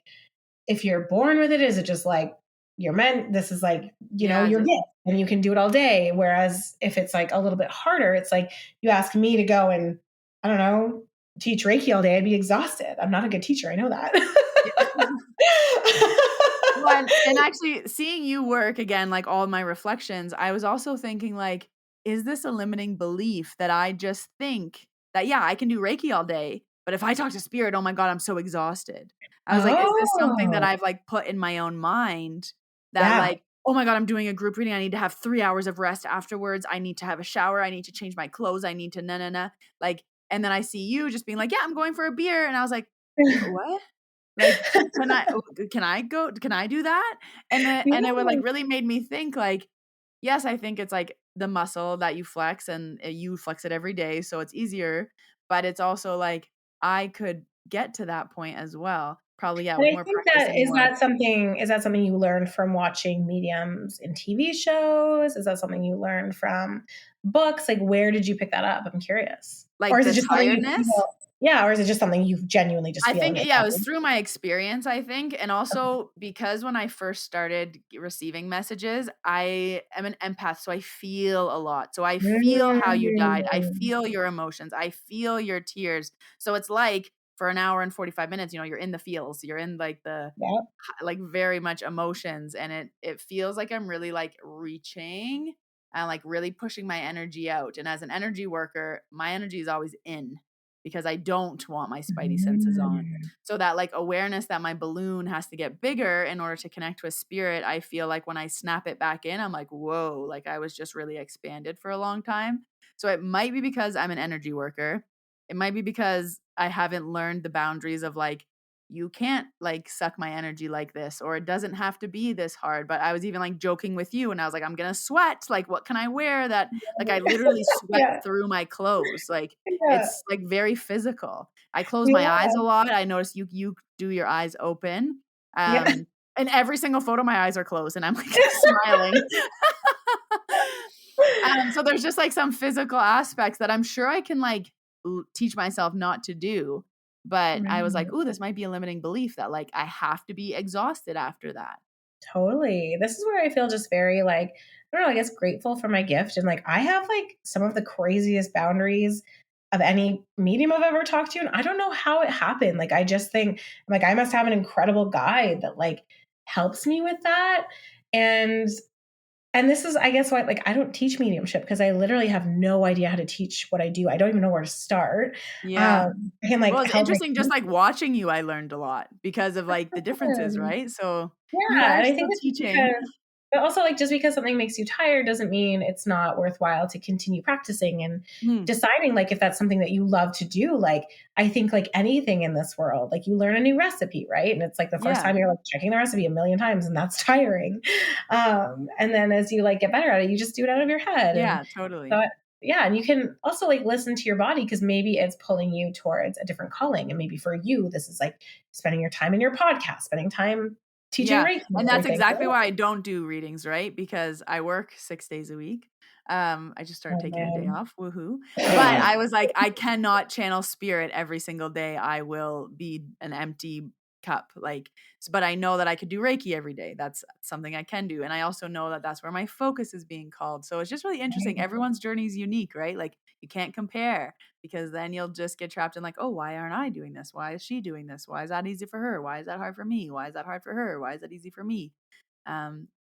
if you're born with it, is it just like you're meant, this is like, Yeah, your just gift and you can do it all day. Whereas if it's like a little bit harder, it's like you ask me to go and, I don't know, teach Reiki all day, I'd be exhausted. I'm not a good teacher. I know that. well, and actually seeing you work again, like all my reflections, I was also thinking like, is this a limiting belief that I just think that, yeah, I can do Reiki all day, but if I talk to spirit, oh my God, I'm so exhausted. I was like, is this something that Oh, I've like put in my own mind that yeah. like, oh my God, I'm doing a group reading. I need to have 3 hours of rest afterwards. I need to have a shower. I need to change my clothes. I need to na. Like, and then I see you just being like, yeah, I'm going for a beer. And I was like, what? Like, can I do that? And it would, like, Yeah. really made me think, like, yes, I think it's, like, the muscle that you flex and, you flex it every day, so it's easier, but it's also, like, I could get to that point as well. Probably, yeah, And with I more think practice that and more is that something you learned from watching mediums in TV shows? Is that something you learned from books? Like, where did you pick that up? I'm curious. Or like, is it the just something you tiredness. feel? Yeah, or is it just something you genuinely just I feel in think your yeah, it was body? through my experience, I think, and Okay. also because when I first started receiving messages, I am an empath, so I feel a lot. So I feel how you died. I Mm. feel your emotions. I feel your tears. So it's like for an hour and 45 minutes, you're in the feels. You're in like the Yeah. like very much emotions and it feels like I'm really like reaching and like really pushing my energy out. And as an energy worker, my energy is always in because I don't want my spidey senses on. Mm. So that like awareness that my balloon has to get bigger in order to connect with spirit, I feel like when I snap it back in, I'm like, whoa, like I was just really expanded for a long time. So it might be because I'm an energy worker. It might be because I haven't learned the boundaries of like, you can't like suck my energy like this, or it doesn't have to be this hard. But I was even like joking with you and I was like, I'm going to sweat. Like, what can I wear that like I literally sweat Yeah. through my clothes? Like, Yeah. it's like very physical. I close my eyes Yeah. a lot. I notice you do your eyes open. Yeah. And every single photo, my eyes are closed and I'm like smiling. So there's just like some physical aspects that I'm sure I can like teach myself not to do. But I was like, Right. ooh, this might be a limiting belief that like I have to be exhausted after that. Totally. This is where I feel just very like, I don't know, I guess grateful for my gift. And like, I have like some of the craziest boundaries of any medium I've ever talked to. And I don't know how it happened. Like, I just think like I must have an incredible guide that like helps me with that. And this is, I guess, what like I don't teach mediumship because I literally have no idea how to teach what I do. I don't even know where to start. Yeah. I can Well, like it's help my interesting just like watching you, I learned a lot because of like the differences, kids. right? So you Yeah, are and I still think it's just teaching. because but also, like, just because something makes you tired doesn't mean it's not worthwhile to continue practicing and Hmm. deciding, like, if that's something that you love to do. Like, I think, like, anything in this world, like, you learn a new recipe, right? And it's like the first Yeah. time you're, like, checking the recipe a million times, and that's tiring. And then as you, like, get better at it, you just do it out of your head. And Yeah, totally. so, yeah, and you can also, like, listen to your body because maybe it's pulling you towards a different calling. And maybe for you, this is, like, spending your time in your podcast, spending time teaching Yeah, Reiki and and that's everything. exactly why I don't do readings, right? Because I work 6 days a week. I just started Oh, taking a day man. off, woohoo. But I was like, I cannot channel spirit every single day. I will be an empty cup, like, but I know that I could do Reiki every day. That's something I can do. And I also know that that's where my focus is being called. So it's just really interesting. Everyone's journey is unique, right? Like you can't compare because then you'll just get trapped in like, oh, why aren't I doing this? Why is she doing this? Why is that easy for her? Why is that hard for me? Why is that hard for her? Why is that easy for me?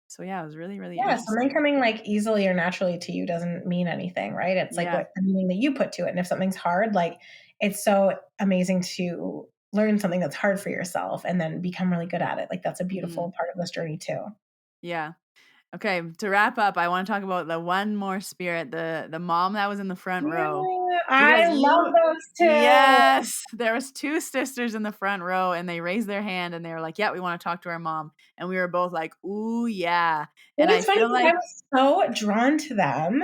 So yeah, it was really, really Yeah, something interesting. coming, like, easily or naturally to you doesn't mean anything, right? It's, like, Yeah. what the meaning that you put to it, and if something's hard, like, it's so amazing to learn something that's hard for yourself and then become really good at it, like, that's a Hmm. beautiful part of this journey too. Yeah. Okay, to wrap up, I want to talk about the one more spirit, the mom that was in the front row. Yeah, Because I love you those too. yes, there was 2 sisters in the front row and they raised their hand and they were like, "Yeah, we wanna talk to our mom." And we were both like, "Ooh, yeah." It And I was funny feel because I like was so drawn to them.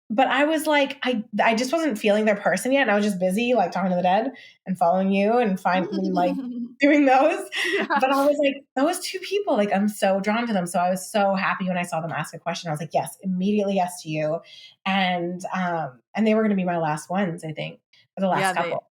But I was like, I just wasn't feeling their person yet, and I was just busy, like, talking to the dead and following you and, like, doing those. Yeah. But I was like, "Those 2 people, like, I'm so drawn to them." So I was so happy when I saw them ask a question. I was like, "Yes, immediately yes to you." And they were gonna be my last ones, I think, for the last Yeah, they couple.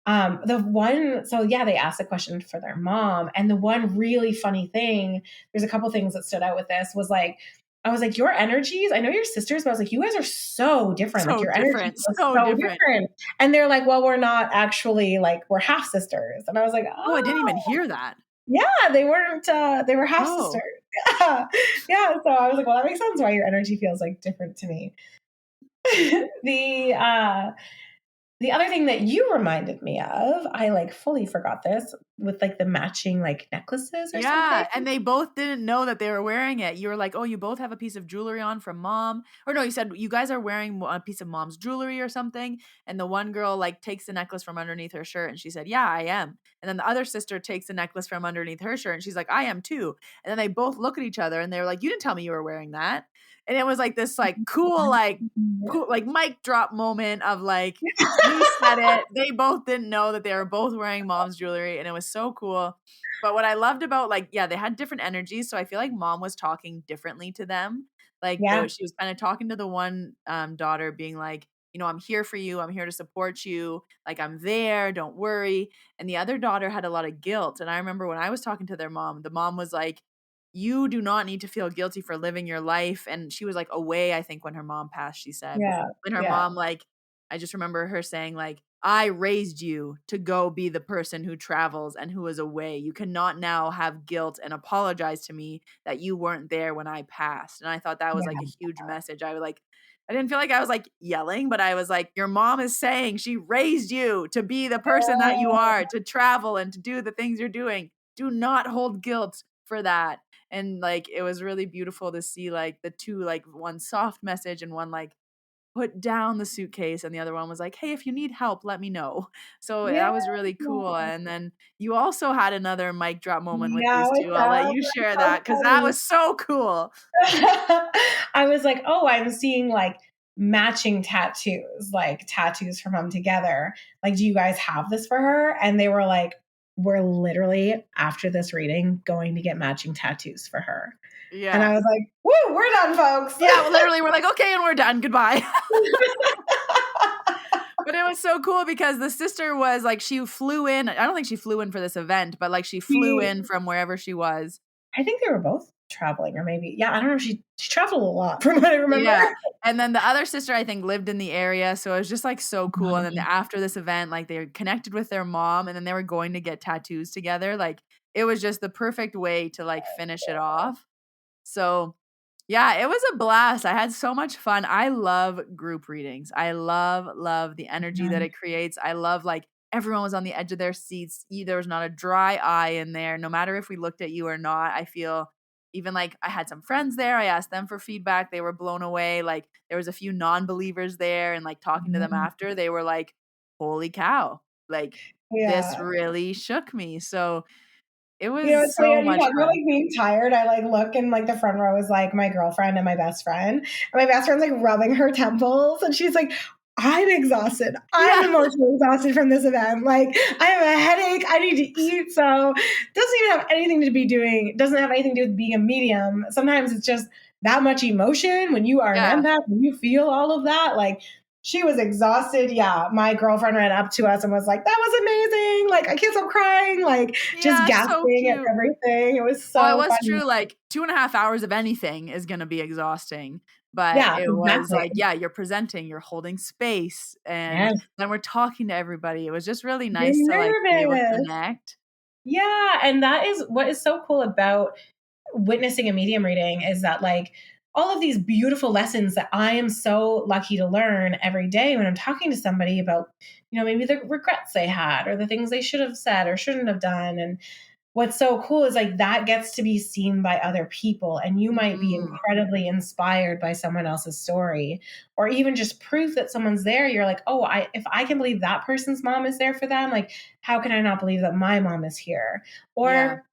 The one so, yeah, they asked a question for their mom, and the one really funny thing there's a couple things that stood out with this was, like, I was like, "Your energies I know you're sisters, but I was like, you guys are so different. Like, so your energy different, is so so different. different." And they're like, "Well, we're not actually like, we're half sisters." And I was like, Oh, I didn't even "Oh, hear that. yeah, they weren't, they were half sisters." Oh. Yeah. Yeah, so I was like, "Well, that makes sense why your energy feels, like, different to me." The, uh the other thing that you reminded me of, I, like, fully forgot this, with, like, the matching, like, necklaces or something. Yeah, and they both didn't know that they were wearing it. You were like, "Oh, you both have a piece of jewelry on from mom." Or no, you said you guys are wearing a piece of mom's jewelry or something, and the one girl, like, takes the necklace from underneath her shirt, and she said, "Yeah, I am." And then the other sister takes the necklace from underneath her shirt, and she's like, "I am too." And then they both look at each other, and they're like, "You didn't tell me you were wearing that." And it was like this, like, cool, like, mic drop moment of, like, you said it. They both didn't know that they were both wearing mom's jewelry, and it was so cool. But what I loved about like, yeah, they had different energies, so I feel like mom was talking differently to them. Like Yeah, she was kind of talking to the one daughter being like, you know, I'm here for you. I'm here to support you. Like I'm there, don't worry. And the other daughter had a lot of guilt. And I remember when I was talking to their mom, the mom was like, you do not need to feel guilty for living your life. And she was like away, I think, when her mom passed, she said. yeah, When her yeah, mom, like, I just remember her saying, like, I raised you to go be the person who travels and who is away. You cannot now have guilt and apologize to me that you weren't there when I passed. And I thought that was like a yeah. huge message. I would like, I didn't feel like I was like yelling, but I was like, your mom is saying she raised you to be the person that you are, to travel and to do the things you're doing. Do not hold guilt for that. And like, it was really beautiful to see like the two, like one soft message and one like put down the suitcase, and the other one was like, hey, if you need help, let me know. So Yeah. that was really cool. And then you also had another mic drop moment with Yeah, these what's two. I'll let up? you That's share so that because that funny. was so cool. I was like, oh, I'm seeing like matching tattoos, like tattoos from them together. Like, do you guys have this for her? And they were like, we're literally after this reading going to get matching tattoos for her. And Yeah. I was like, woo, we're done, folks. Yeah, well, literally, we're like, okay, and we're done. Goodbye. But it was so cool because the sister was like, she flew in. I don't think she flew in for this event, but like she flew in from wherever she was. I think they were both traveling, or maybe, yeah, I don't know. She traveled a lot from what I remember. Yeah. And then the other sister, I think, lived in the area. So it was just like so cool. And then after this event, like they connected with their mom and then they were going to get tattoos together. Like it was just the perfect way to like finish it off. So yeah, it was a blast. I had so much fun. I love group readings. I love the energy that it creates. I love like everyone was on the edge of their seats. There was not a dry eye in there. No matter if we looked at you or not, I feel even like I had some friends there. I asked them for feedback. They were blown away. Like there was a few non-believers there and like talking to them after, they were like, holy cow. Like this Yeah. really shook me. So it You know, was it's funny so when you much talk about fun. like being tired. I like look and like the front row is like my girlfriend and my best friend. And my best friend's like rubbing her temples and she's like, I'm exhausted. I'm Yeah. emotionally exhausted from this event. Like I have a headache. I need to eat. So it doesn't even have anything to be doing. It doesn't have anything to do with being a medium. Sometimes it's just that much emotion when you are an Yeah. empath, when you feel all of that. Like she was exhausted. Yeah. My girlfriend ran up to us and was like, that was amazing. Like I can't stop crying. Like just Yeah, so gasping at cute. everything. It was Well, it so was funny. true, like, 2.5 hours of anything is gonna be exhausting, but Yeah, it was exactly. like, yeah, you're presenting, you're holding space, and Yes. then we're talking to everybody. It was just really You're nice to, like, be able to nervous. connect. Yeah. And that is what is so cool about witnessing a medium reading is that like all of these beautiful lessons that I am so lucky to learn every day when I'm talking to somebody about, you know, maybe the regrets they had or the things they should have said or shouldn't have done. And what's so cool is like that gets to be seen by other people and you might be Mm, incredibly inspired by someone else's story or even just proof that someone's there. You're like, oh, if I can believe that person's mom is there for them, like how can I not believe that my mom is here? yeah. Or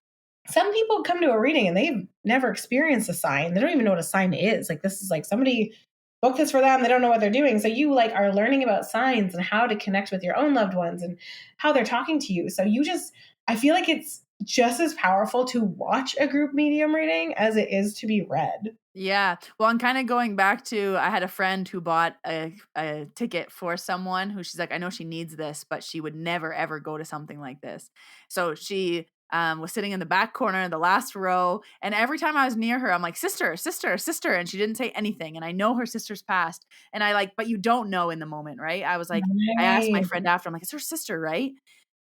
some people come to a reading and they've never experienced a sign. They don't even know what a sign is. Like this is like somebody booked this for them. They don't know what they're doing. So you like are learning about signs and how to connect with your own loved ones and how they're talking to you. So you just, I feel like it's just as powerful to watch a group medium reading as it is to be read. Yeah. Well, I'm kind of going back to I had a friend who bought a ticket for someone who she's like, I know she needs this, but she would never ever go to something like this. So she was sitting in the back corner, the last row, and every time I was near her, I'm like, sister, sister, sister, and she didn't say anything. And I know her sister's passed, and I like, but you don't know in the moment, right? I was like, I asked my Right. friend after, I'm like, it's her sister, right?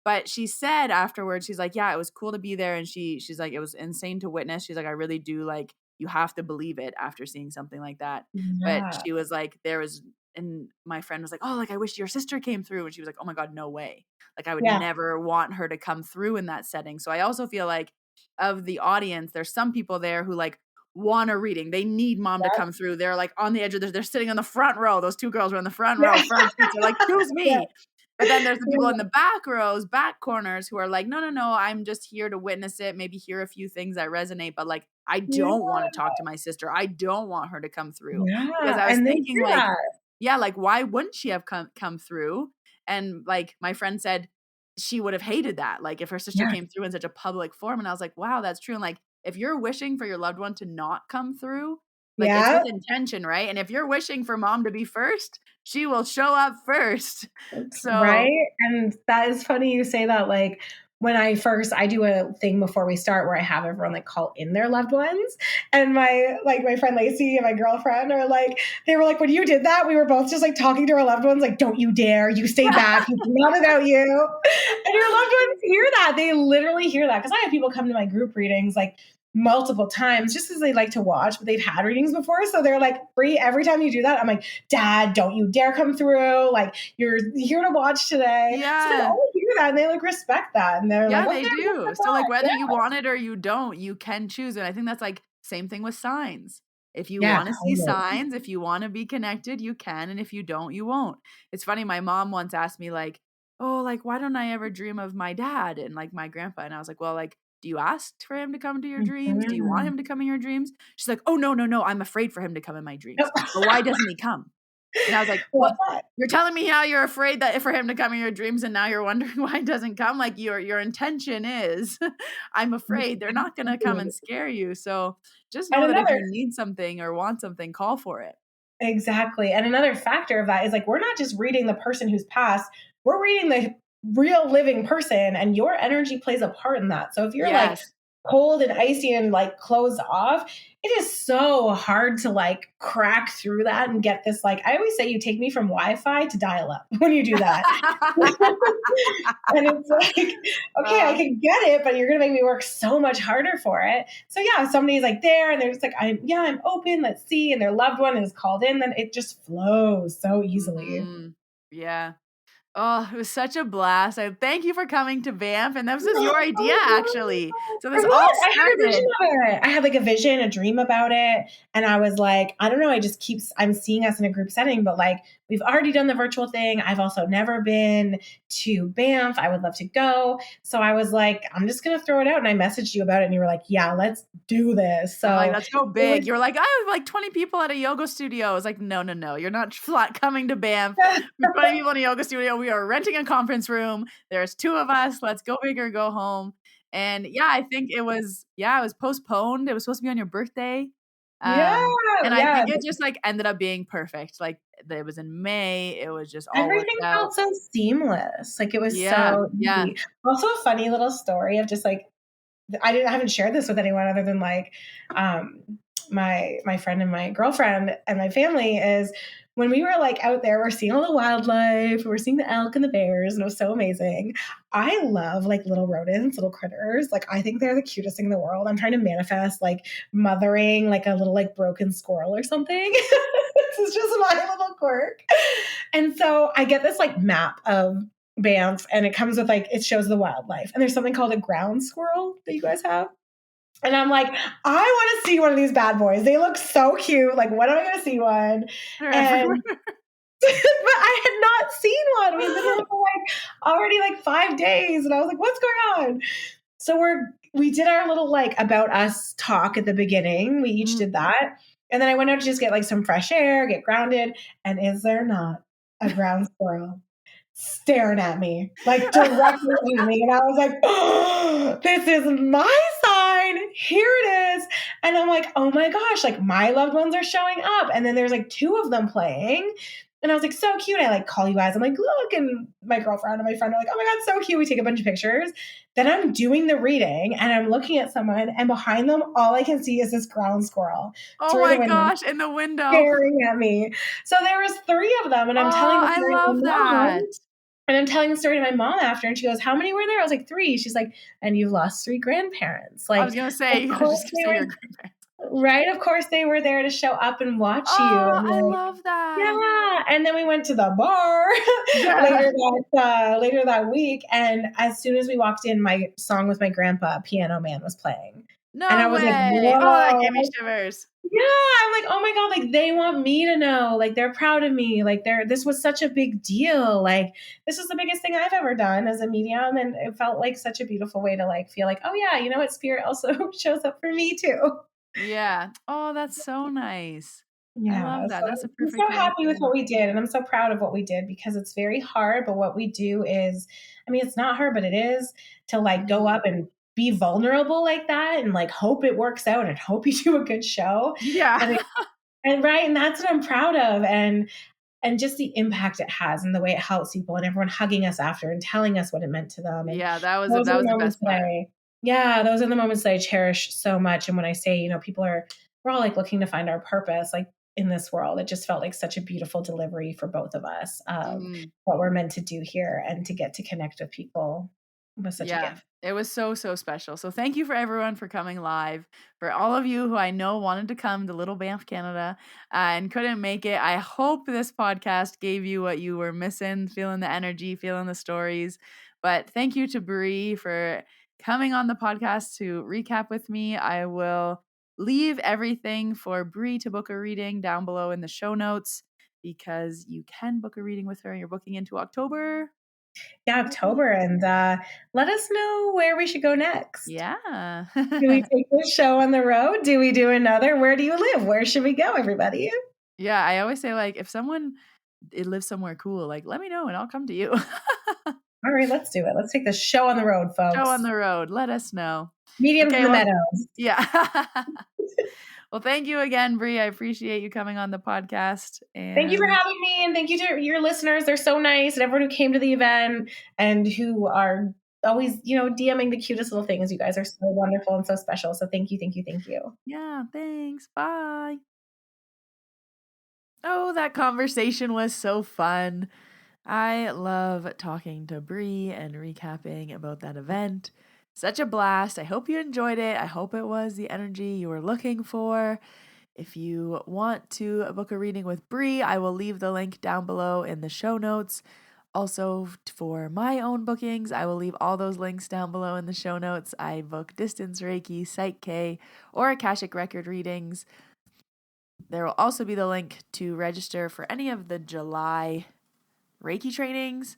But she said afterwards, she's like, yeah, it was cool to be there, and she's like, it was insane to witness. She's like, I really do like you have to believe it after seeing something like that. But Yeah. she was like, there was, and my friend was like, oh, like I wish your sister came through. And she was like, oh my God, no way. Like I would Yeah. never want her to come through in that setting. So I also feel like of the audience, there's some people there who like want a reading. They need mom to come through. They're like on the edge of they're sitting on the front row. Those two girls were in the front row, Yeah. front seats. They're like, choose Yeah. me. But then there's the people Yeah. in the back rows, back corners who are like, no, no, no, I'm just here to witness it, maybe hear a few things that resonate, but like, I Yeah. don't want to talk to my sister. I don't want her to come through. Because Yeah. I was And they thinking hear like, that. yeah, like why wouldn't she have come through? And like my friend said she would have hated that. Like if her sister Yeah. came through in such a public form. And I was like, wow, that's true. And like if you're wishing for your loved one to not come through, like it's Yeah. with intention, right? And if you're wishing for mom to be first, she will show up first. So Right? And that is funny you say that. Like when I do a thing before we start where I have everyone like call in their loved ones. And my friend Lacey and my girlfriend are like, they were like, when you did that, we were both just like talking to our loved ones, like, don't you dare, you stay back, it's not about you. And your loved ones hear that. They literally hear that. Cause I have people come to my group readings like multiple times just as they like to watch, but they've had readings before. So they're like, Bri, every time you do that, I'm like, Dad, don't you dare come through. Like, you're here to watch today. So they Yeah. always hear that and they like respect that. And they're like, Yeah, okay, they do. So like yeah, whether you want it or you don't, you can choose. And I think that's like same thing with signs. If you yeah, want to see totally. signs, if you want to be connected, you can. And if you don't, you won't. It's funny. My mom once asked me like, oh, like, why don't I ever dream of my dad and like my grandpa? And I was like, well, like, do you ask for him to come to your dreams? Do you want Mhm. him to come in your dreams? She's like, oh, no, no, no. I'm afraid for him to come in my dreams. But why doesn't he come? And I was like, Love "Well, that. you're telling me how you're afraid that for him to come in your dreams, and now you're wondering why he doesn't come? Like your intention is, I'm afraid they're not gonna come and scare you. So just And know that if another you need something or want something, call for it." Exactly. And another factor of that is like we're not just reading the person who's passed, we're reading the real living person and your energy plays a part in that. So if you're like Yes. cold and icy and like closed off, it is so hard to like crack through that and get this like I always say you take me from Wi-Fi to dial up when you do that. And it's like, okay, I Uh, can get it, but you're gonna make me work so much harder for it. So yeah, if somebody's like there and they're just like, I'm open, let's see, and their loved one is called in, then it just flows so easily. mhm. Yeah. Oh, it was such a blast. I thank you for coming to Banff, and this was Oh your idea, my actually. God. So It this all was. I had a vision started. of it. I had like a vision, a dream about it. And I was like, I don't know. I'm seeing us in a group setting, but like we've already done the virtual thing. I've also never been to Banff. I would love to go. So I was like, I'm just going to throw it out. And I messaged you about it. And you were like, yeah, let's do this. I'm like, So "Let's go it big." You're like, "I have like 20 people at a yoga studio." I was like, "No, no, no. You're not flat coming to Banff with 20 people in a yoga studio. We are renting a conference room. There's 2 of us. Let's go big or go home." And yeah, I think it was postponed. It was supposed to be on your birthday. yeah, And I yeah. think it just like ended up being perfect. Like it was in May. It was just all worked Everything out. felt so seamless. Like it was Yeah. so Yeah. easy. Also, a funny little story of just like I haven't shared this with anyone other than like um, my friend and my girlfriend and my family is when we were like out there, we're seeing all the wildlife, we're seeing the elk and the bears, and it was so amazing. I love like little rodents, little critters. Like I think they're the cutest thing in the world. I'm trying to manifest like mothering like a little like broken squirrel or something. This is just my little quirk. And so I get this like map of Banff and it comes with like it shows the wildlife. And there's something called a ground squirrel that you guys have. And I'm like, I want to see one of these bad boys. They look so cute. Like, when am I going to see one? They're everywhere. And but I had not seen one. We've been there for like already like 5 days, and I was like, what's going on? So we did our little like about us talk at the beginning. We each Mm. did that, and then I went out to just get like some fresh air, get grounded. And is there not a ground squirrel staring at me, like directly at me. And I was like, oh, this is my sign. Here it is. And I'm like, oh my gosh, like my loved ones are showing up. And then there's like 2 of them playing. And I was like, so cute. I like call you guys. I'm like, look. And my girlfriend and my friend are like, oh my God, so cute. We take a bunch of pictures. Then I'm doing the reading and I'm looking at someone, and behind them, all I can see is this ground squirrel Oh through the my window gosh, in the window. staring at me. So there was 3 of them, and I'm telling Oh, the I story to love my that. mom. And I'm telling the story to my mom after, and she goes, how many were there? I was like, 3. She's like, and you've lost 3 grandparents. I Like, was gonna of say, I was course just gonna they say were your grandparents. right. Of course they were there to show up and watch you. Oh, And I like, love that. yeah. And then we went to the bar later that week. And as soon as we walked in, my song with my grandpa, Piano Man, was playing. And I No was like, way. Oh, that gave me whoa. shivers. Yeah, I'm like, oh my God, like they want me to know, like they're proud of me, like this was such a big deal. Like this was the biggest thing I've ever done as a medium. And it felt like such a beautiful way to like feel like, oh yeah, you know what, spirit also shows up for me too. Yeah. Oh, that's so nice. I Yeah. love that. So That's a I'm perfect so way to happy with feel. what we did. And I'm so proud of what we did because it's very hard. But what we do is, I mean, it's not hard, but it is to like go Mhm. up and be vulnerable like that and like hope it works out and hope you do a good show. Yeah. And and right, and that's what I'm proud of, and just the impact it has and the way it helps people and everyone hugging us after and telling us what it meant to them. And Yeah, those are that the was the moments best that part. those are the moments that I cherish so much. And when I say, we're all like looking to find our purpose, like in this world, it just felt like such a beautiful delivery for both of us of Mhm. what we're meant to do here and to get to connect with people. was such a Yeah, gift. it was so, so special. So thank you for everyone for coming live. For all of you who I know wanted to come to Little Banff, Canada, and couldn't make it, I hope this podcast gave you what you were missing, feeling the energy, feeling the stories. But thank you to Bri for coming on the podcast to recap with me. I will leave everything for Bri to book a reading down below in the show notes, because you can book a reading with her. You're booking into October. Yeah, October. And let us know where we should go next. Yeah. Do we take this show on the road? Do we do another? Where do you live? Where should we go, everybody? Yeah, I always say, like, if someone lives somewhere cool, like, let me know and I'll come to you. All right, let's do it. Let's take the show on the road, Show on folks. the road. Let us know. Mediums in Okay, the well, meadows. yeah. Well, thank you again, Bri. I appreciate you coming on the podcast. Thank you for And having me, and thank you to your listeners. They're so nice, and everyone who came to the event and who are always, DMing the cutest little things. You guys are so wonderful and so special. So thank you, thank you, thank you. yeah, thanks. Bye. Oh, that conversation was so fun. I love talking to Bri and recapping about that event. Such a blast. I hope you enjoyed it. I hope it was the energy you were looking for. If you want to book a reading with Bri, I will leave the link down below in the show notes. Also, for my own bookings, I will leave all those links down below in the show notes. I book distance Reiki, PSYCH-K, or Akashic record readings. There will also be the link to register for any of the July Reiki trainings.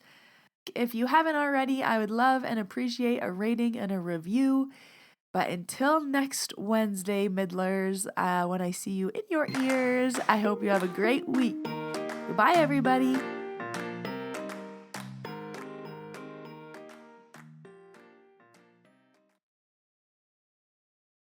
If you haven't already, I would love and appreciate a rating and a review. But until next Wednesday, Middlers, when I see you in your ears, I hope you have a great week. Goodbye, everybody.